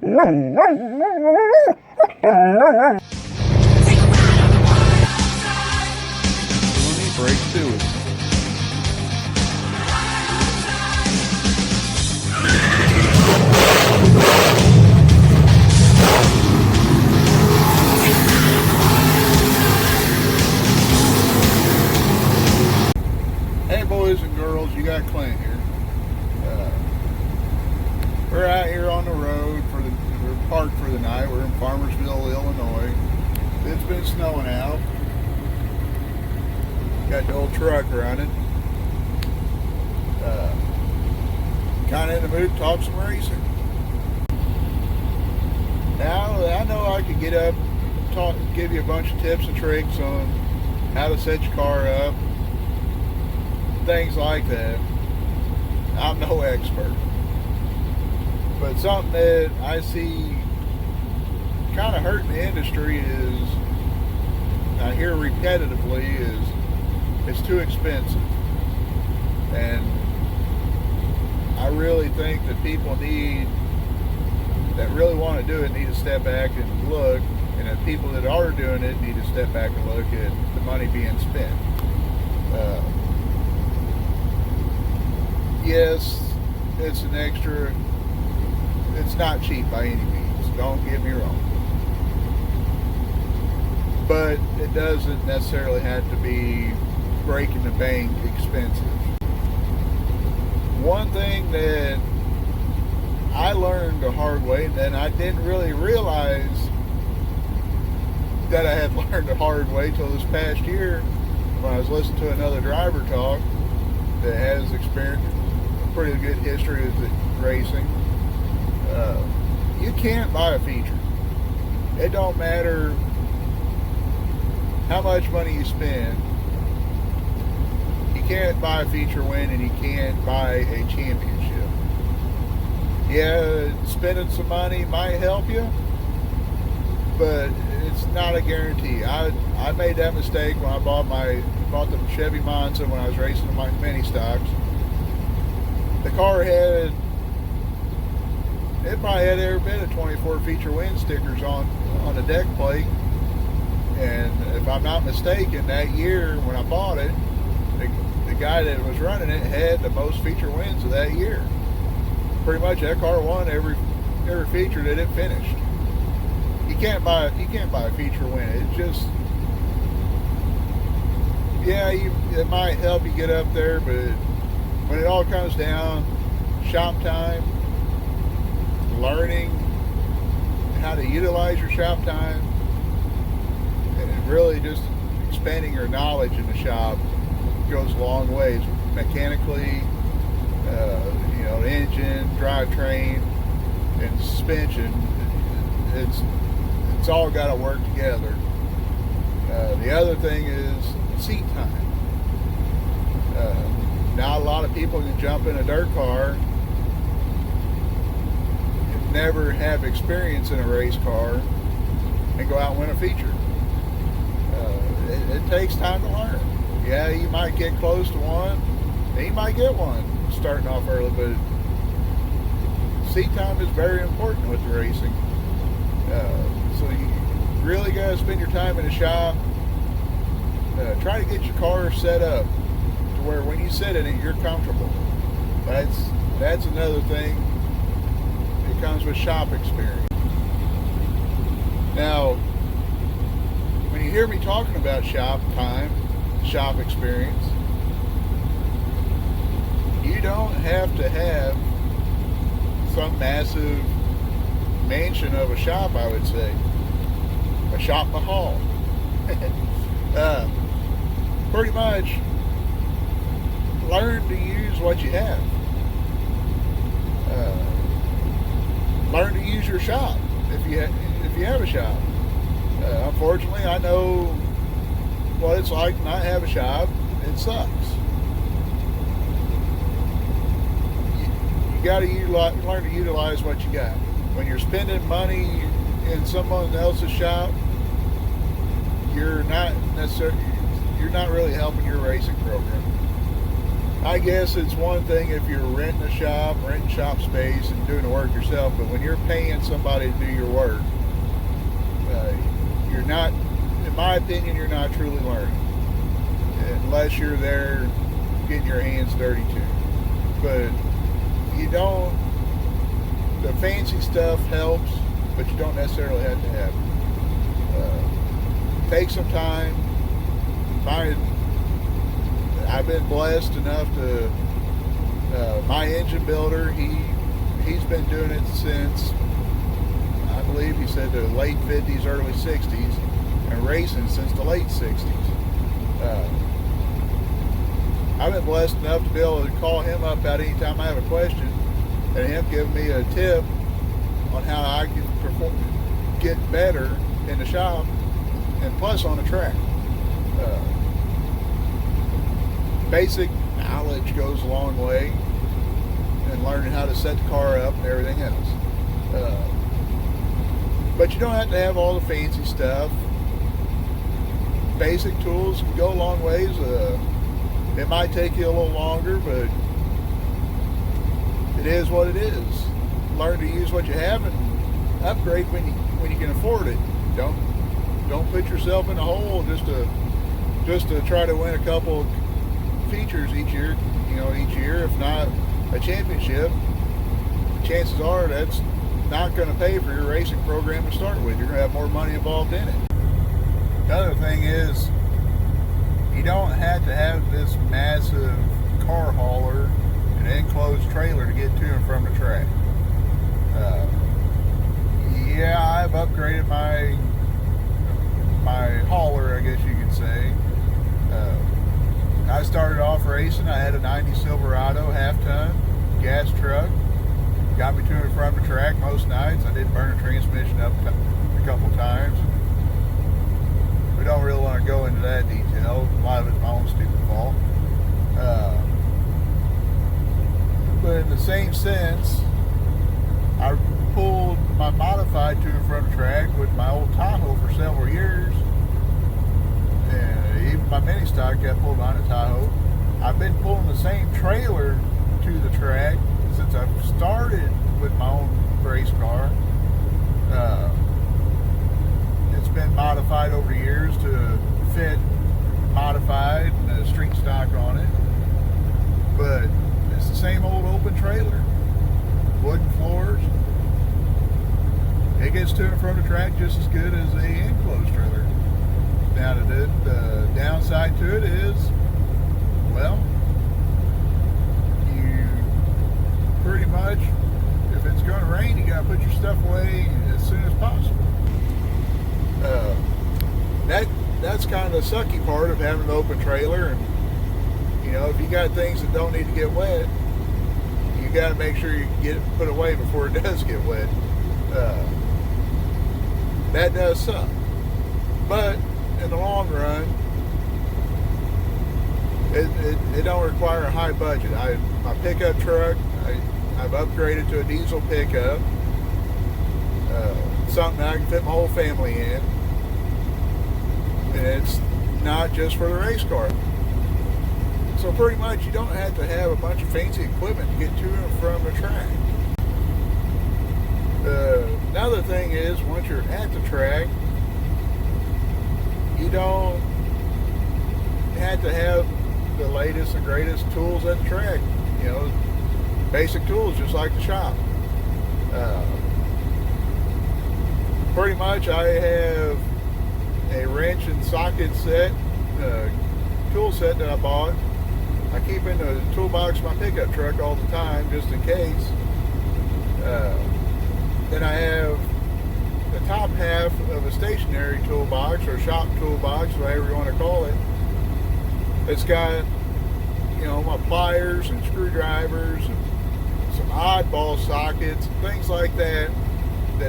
Let me break through it. Hey boys and girls, you got Clint here. We're out here on the road we're parked for the night. We're in Farmersville, Illinois. It's been snowing out. Got the old truck running. Kind of in the mood to talk some racing. Now I know I could get up, give you a bunch of tips and tricks on how to set your car up, things like that. I'm no expert, but something that I see kind of hurting the industry is, I hear repetitively, is it's too expensive. And I really think that people that really want to do it need to step back and look, and that people that are doing it need to step back and look at the money being spent. Yes, it's an extra. It's not cheap by any means. Don't get me wrong. But it doesn't necessarily have to be breaking the bank expensive. One thing that I learned the hard way, and then I didn't really realize that I had learned the hard way till this past year when I was listening to another driver talk that has experienced a pretty good history with racing. You can't buy a feature. It don't matter how much money you spend. You can't buy a feature win, and you can't buy a championship. Yeah, spending some money might help you, but it's not a guarantee. I made that mistake when I bought the Chevy Monza when I was racing in my mini stocks. The car probably had every bit of 24 feature win stickers on the deck plate. And if I'm not mistaken, that year when I bought it, the guy that was running it had the most feature wins of that year. Pretty much that car won every feature that it finished. You can't buy a feature win. It just, it might help you get up there, but when it all comes down, shop time, learning how to utilize your shop time, and really just expanding your knowledge in the shop goes a long ways. Mechanically, engine, drivetrain, and suspension, it's all got to work together. The other thing is seat time. Not a lot of people can jump in a dirt car and never have experience in a race car and go out and win a feature. It takes time to learn. Yeah, you might get close to one, and you might get one starting off early, but seat time is very important with the racing. So you really got to spend your time in the shop. Try to get your car set up to where when you sit in it, you're comfortable. That's another thing. It comes with shop experience. Now, when you hear me talking about shop time, shop experience, you don't have to have some massive mansion of a shop, I would say. A shop in the hall. Pretty much learn to use what you have. Learn to use your shop if you have a shop. Unfortunately, I know what it's like to not have a shop. It sucks. You got to learn to utilize what you got. When you're spending money in someone else's shop, you're not really helping your racing program. I guess it's one thing if you're renting a shop, renting shop space, and doing the work yourself, but when you're paying somebody to do your work, you're not, in my opinion, you're not truly learning. Unless you're there getting your hands dirty too. But you don't, the fancy stuff helps, but you don't necessarily have to have it. Take some time, find, I've been blessed enough to, my engine builder, he's been doing it since, I believe he said the late 50s, early 60s, and racing since the late 60s. I've been blessed enough to be able to call him up about any time I have a question, and him give me a tip on how I can get better in the shop, and plus on the track. Basic knowledge goes a long way in learning how to set the car up and everything else. But you don't have to have all the fancy stuff. Basic tools can go a long ways. It might take you a little longer, but it is what it is. Learn to use what you have and upgrade when you can afford it. Don't put yourself in a hole just to try to win a couple features each year. Each year, if not a championship, chances are that's not going to pay for your racing program to start with. You're going to have more money involved in it. Another thing is, you don't have to have this massive car hauler and enclosed trailer to get to and from the track. Yeah, I've upgraded my hauler, I guess you could say. I started off racing. I had a 90 Silverado half-ton gas truck. Got me to and from the track most nights. I did burn a transmission up a couple times. We don't really want to go into that detail. A lot of it's my own stupid fault. But in the same sense, I pulled my modified to and from the track with my old Tahoe for several years. And even my mini stock got pulled on a Tahoe. I've been pulling the same trailer to the track since I've started with my own race car. It's been modified over the years to fit modified and a street stock on it. But it's the same old open trailer. Wooden floors. It gets to and from the track just as good as the enclosed trailer. Now the downside to it is, well, you pretty much, if it's going to rain, you got to put your stuff away as soon as possible. That's kind of the sucky part of having an open trailer. And if you got things that don't need to get wet, you got to make sure you get it put away before it does get wet. That does suck, but in the long run, it don't require a high budget. My pickup truck, I've upgraded to a diesel pickup, something I can fit my whole family in, and it's not just for the race car. So pretty much you don't have to have a bunch of fancy equipment to get to and from the track. Another thing is, once you're at the track, you don't have to have the latest and greatest tools at the track. Basic tools just like the shop. Pretty much I have a wrench and socket set, tool set that I bought. I keep in the toolbox of my pickup truck all the time just in case. Then I have the top half of a stationary toolbox or shop toolbox, whatever you want to call it. It's got, my pliers and screwdrivers and some oddball sockets and things like that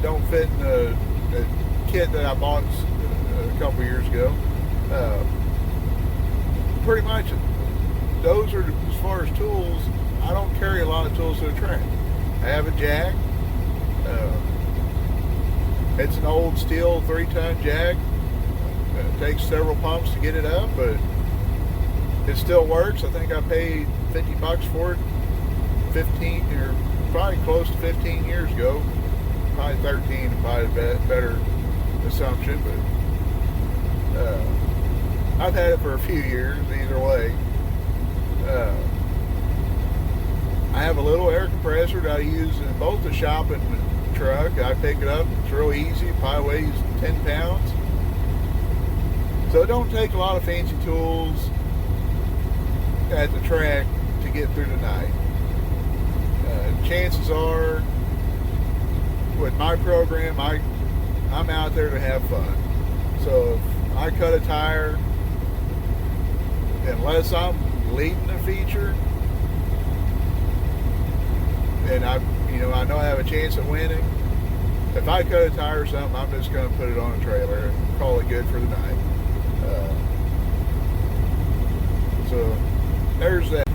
don't fit in the kit that I bought a couple years ago. Pretty much those are, as far as tools, I don't carry a lot of tools to the track. I have a jack. It's an old steel 3-ton jack. It takes several pumps to get it up, but It still works. I think I paid $50 for it 15 or probably close to 15 years ago. Probably 13, probably a better assumption, but I've had it for a few years either way. I have a little air compressor that I use in both the shop and the truck. I pick it up, it's real easy, it probably weighs 10 pounds. So it don't take a lot of fancy tools at the track to get through the night. Chances are, with my program, I'm out there to have fun. So if I cut a tire, unless I'm leading the feature, and I know I have a chance of winning. If I cut a tire or something, I'm just going to put it on a trailer and call it good for the night. So there's that.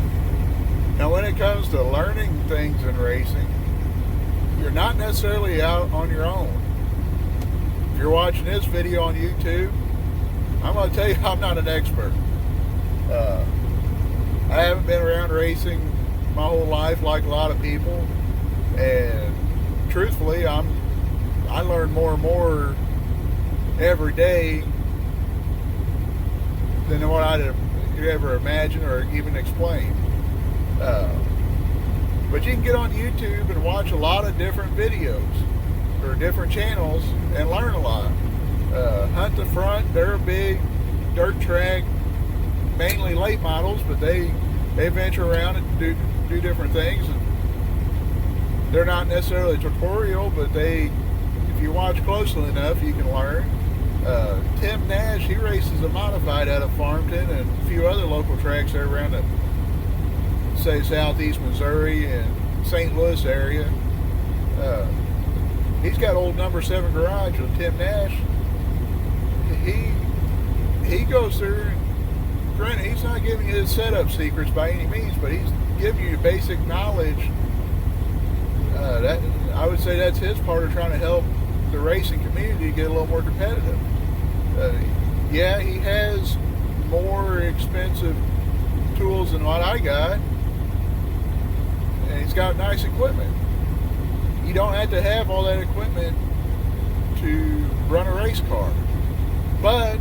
Now, when it comes to learning things in racing, you're not necessarily out on your own. If you're watching this video on YouTube, I'm going to tell you I'm not an expert. I haven't been around racing my whole life like a lot of people, and truthfully, I learn more and more every day than what I'd ever imagine or even explain. But you can get on YouTube and watch a lot of different videos or different channels and learn a lot. Hunt the Front, they're a big dirt track, mainly late models, but they venture around and do different things. And they're not necessarily tutorial, but if you watch closely enough, you can learn. Tim Nash, he races a modified out of Farmington and a few other local tracks there around the, say, southeast Missouri and St. Louis area. He's got old number 7 garage with Tim Nash. He goes through. Granted, he's not giving you his setup secrets by any means, but he's giving you basic knowledge. That I would say that's his part of trying to help the racing community get a little more competitive. Yeah, he has more expensive tools than what I got, and he's got nice equipment. You don't have to have all that equipment to run a race car, but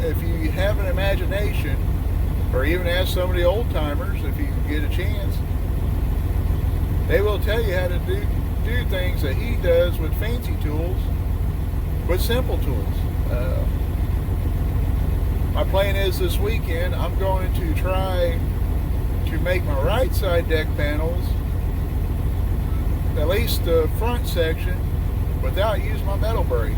if you have an imagination, or even ask some of the old timers if you get a chance, they will tell you how to do things that he does with fancy tools, with simple tools. My plan is this weekend I'm going to try to make my right side deck panels, at least the front section, without using my metal brake.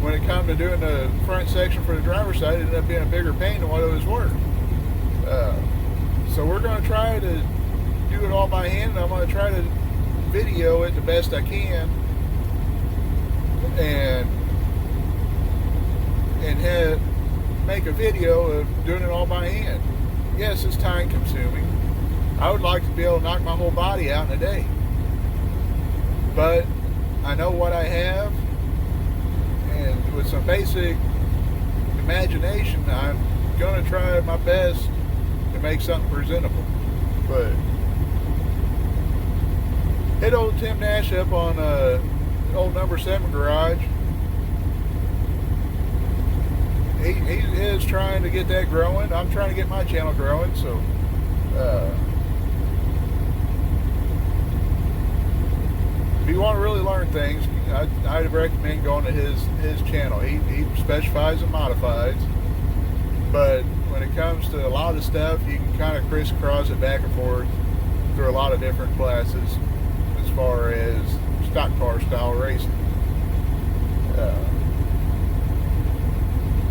When it comes to doing the front section for the driver's side, it ended up being a bigger pain than what it was worth. So we're going to try to do it all by hand, and I'm going to try to video it the best I can, and make a video of doing it all by hand. Yes, it's time consuming. I would like to be able to knock my whole body out in a day, but I know what I have, and with some basic imagination, I'm going to try my best to make something presentable. But hit old Tim Nash up on old number 7 garage. He is trying to get that growing. I'm trying to get my channel growing, so if you want to really learn things, I'd recommend going to his channel. He specifies in modifieds, but when it comes to a lot of stuff, you can kind of crisscross it back and forth through a lot of different classes as far as stock car style racing.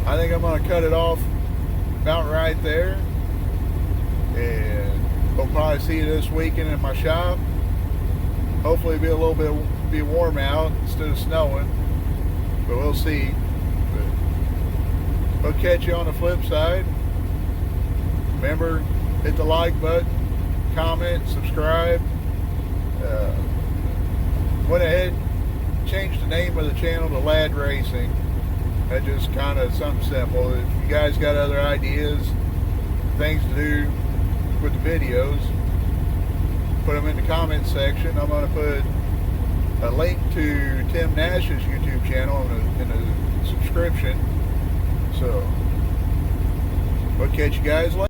I think I'm going to cut it off about right there, and we'll probably see you this weekend in my shop. Hopefully it'll be a little bit warm out instead of snowing, but we'll see. But we'll catch you on the flip side. Remember, hit the like button, comment, subscribe. Went ahead and changed the name of the channel to Lad Racing. That's just kind of something simple. If you guys got other ideas, things to do with the videos, put them in the comments section. I'm going to put a link to Tim Nash's YouTube channel in the subscription. So we'll catch you guys later.